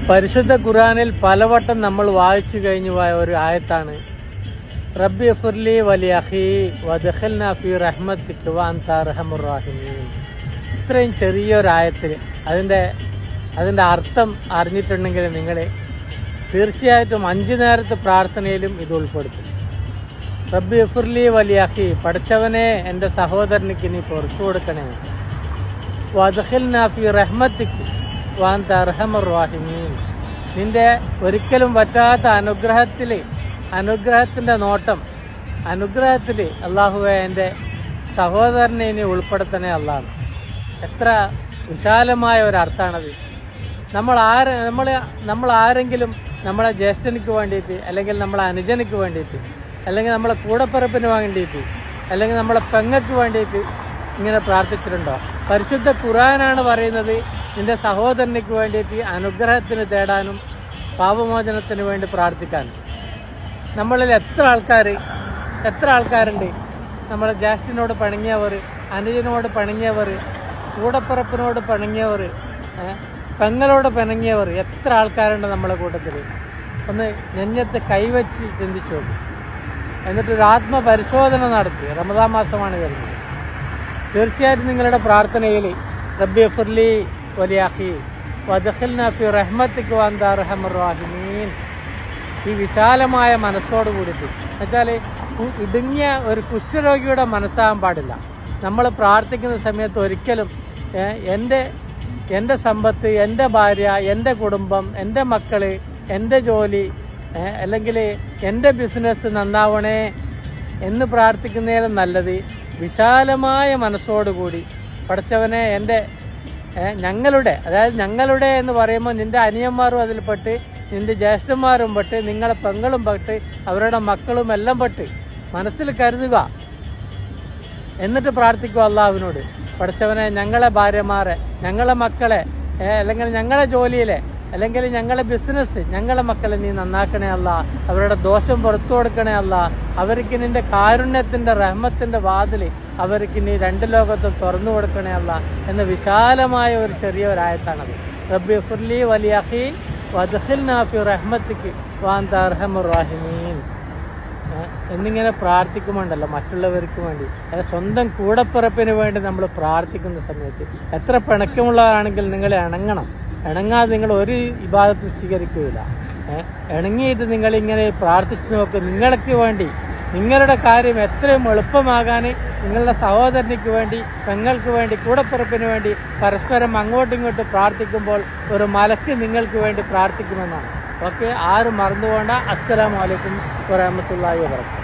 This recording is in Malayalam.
പരിശുദ്ധ ഖുർആനിൽ പലവട്ടം നമ്മൾ വായിച്ചു കഴിഞ്ഞു പോയ ഒരു ആയത്താണ് റബ്ബി ഫുർലി വലി അഖി വദ്ഖിൽനാ ഫീ റഹ്മതിക വഅൻത അർഹമുർ റഹീമീൻ. ഇത്രയും ചെറിയൊരു ആയത്തിൽ അതിൻ്റെ അർത്ഥം അറിഞ്ഞിട്ടുണ്ടെങ്കിൽ നിങ്ങൾ തീർച്ചയായിട്ടും 5 നേരത്തെ പ്രാർത്ഥനയിലും ഇത് ഉൾപ്പെടുത്തും. റബ്ബി ഫുർലി വലി അഖി, പഠിച്ചവനെ എൻ്റെ സഹോദരനിക്ക് നീ പുറത്തു കൊടുക്കണേ. വദ്ഖിൽനാ ഫീ റഹ്മതിക വഅൻത അർഹമുർ റഹീമീൻ, നിന്റെ ഒരിക്കലും പറ്റാത്ത അനുഗ്രഹത്തിൻ്റെ നോട്ടം, അനുഗ്രഹത്തിൽ അള്ളാഹുവെ എൻ്റെ സഹോദരനെ ഇനി ഉൾപ്പെടുത്തണേ അള്ളാഹ്. എത്ര വിശാലമായ ഒരർത്ഥാണത്. നമ്മൾ ആരെങ്കിലും നമ്മളെ ജ്യേഷ്ഠനിക്ക് വേണ്ടിയിട്ട്, അല്ലെങ്കിൽ നമ്മളെ അനുജനിക്ക് വേണ്ടിയിട്ട്, അല്ലെങ്കിൽ നമ്മളെ കൂടപ്പിറപ്പിന് വേണ്ടിയിട്ട്, അല്ലെങ്കിൽ നമ്മളെ പെങ്ങക്ക് വേണ്ടിയിട്ട് ഇങ്ങനെ പ്രാർത്ഥിച്ചിട്ടുണ്ടോ? പരിശുദ്ധ ഖുർആനാണ് പറയുന്നത് നിന്റെ സഹോദരനിക്ക് വേണ്ടിയിട്ട് അനുഗ്രഹത്തിന് തേടാനും പാപമോചനത്തിന് വേണ്ടി പ്രാർത്ഥിക്കാനും. നമ്മളിൽ എത്ര ആൾക്കാരുണ്ട് നമ്മളെ ജ്യേഷ്ഠനോട് പിണങ്ങിയവർ, അനുജനോട് പിണങ്ങിയവർ, കൂടപ്പിറപ്പിനോട് പിണങ്ങിയവർ, പെങ്ങളോട് പിണങ്ങിയവർ, എത്ര ആൾക്കാരുണ്ട് നമ്മളെ കൂട്ടത്തിൽ? ഒന്ന് നെഞ്ഞത്ത് കൈവച്ച് ചിന്തിച്ചു നോക്കും. എന്നിട്ടൊരു ആത്മപരിശോധന നടത്തി. റമദാൻ മാസമാണ് വരുന്നത്. തീർച്ചയായിട്ടും നിങ്ങളുടെ പ്രാർത്ഥനയിൽ റബ്ബി ഫുർലി വലി അഖി വദ്ഖിൽനാ ഫീ റഹ്മതിക വഅൻത അർഹമുർ റഹീമീൻ, ഈ വിശാലമായ മനസ്സോട് കൂടിയിട്ട്, എന്നുവെച്ചാൽ ഇടുങ്ങിയ ഒരു കുഷ്ഠരോഗിയുടെ മനസ്സാകാൻ പാടില്ല. നമ്മൾ പ്രാർത്ഥിക്കുന്ന സമയത്ത് ഒരിക്കലും എൻ്റെ സമ്പത്ത്, എൻ്റെ ഭാര്യ, എൻ്റെ കുടുംബം, എൻ്റെ മക്കള്, എൻ്റെ ജോലി, അല്ലെങ്കിൽ എൻ്റെ ബിസിനസ് നന്നാവണേ എന്ന് പ്രാർത്ഥിക്കുന്നതിലും നല്ലത് വിശാലമായ മനസ്സോടുകൂടി പഠിച്ചവനെ ഞങ്ങളുടെ എന്ന് പറയുമ്പോൾ നിന്റെ അനിയന്മാരും അതിൽപ്പെട്ട്, നിന്റെ ജ്യേഷ്ഠന്മാരും പെട്ട്, നിങ്ങളെ പെങ്ങളും പെട്ട്, അവരുടെ മക്കളും എല്ലാം പെട്ട് മനസ്സിൽ കരുതുക. എന്നിട്ട് പ്രാർത്ഥിക്കുക അള്ളാഹുവിനോട്, പഠിച്ചവനെ ഞങ്ങളെ ഭാര്യമാരെ, ഞങ്ങളെ മക്കളെ, അല്ലെങ്കിൽ ഞങ്ങളെ ജോലിയിലെ, അല്ലെങ്കിൽ ഞങ്ങളെ ബിസിനസ്, ഞങ്ങളെ മക്കളെ നീ നന്നാക്കണേ അല്ല, അവരുടെ ദോഷം പുറത്തു കൊടുക്കണേ അല്ല, അവർക്ക് നിന്റെ കാരുണ്യത്തിന്റെ റഹ്മത്തിന്റെ വാതിൽ അവർക്ക് നീ 2 ലോകത്തും തുറന്നു കൊടുക്കണേ അല്ല എന്ന വിശാലമായ ഒരു ചെറിയൊരായത്താണത്. റബ്ബി ഫുർലി വലി അഖി വദ്ഖിൽനാ ഫീ റഹ്മതിക വഅൻത അർഹമുർ റഹീമീൻ എന്നിങ്ങനെ പ്രാർത്ഥിക്കുമ്പോണ്ടല്ലോ മറ്റുള്ളവർക്ക് വേണ്ടി, സ്വന്തം കൂടപ്പിറപ്പിന് വേണ്ടി നമ്മൾ പ്രാർത്ഥിക്കുന്ന സമയത്ത് എത്ര പിണക്കമുള്ളവരാണെങ്കിൽ നിങ്ങൾ ഇണങ്ങാതെ നിങ്ങൾ ഒരു ഇബാദത്തും സ്വീകരിക്കുകയില്ല. ഇണങ്ങിയിട്ട് നിങ്ങളിങ്ങനെ പ്രാർത്ഥിച്ചു നോക്ക്. നിങ്ങൾക്ക് വേണ്ടി, നിങ്ങളുടെ കാര്യം എത്രയും എളുപ്പമാകാൻ നിങ്ങളുടെ സഹോദരനിക്ക് വേണ്ടി, പെങ്ങൾക്ക് വേണ്ടി, കൂടപ്പിറപ്പിന് വേണ്ടി പരസ്പരം അങ്ങോട്ടും ഇങ്ങോട്ടും പ്രാർത്ഥിക്കുമ്പോൾ ഒരു മലക്ക് നിങ്ങൾക്ക് വേണ്ടി പ്രാർത്ഥിക്കുമെന്നാണ്. ഓക്കെ, ആരും മറന്നുപോകണ്ട. അസ്സലാമു അലൈക്കും വറഹ്മത്തുള്ളാഹി വബറകാതുഹു.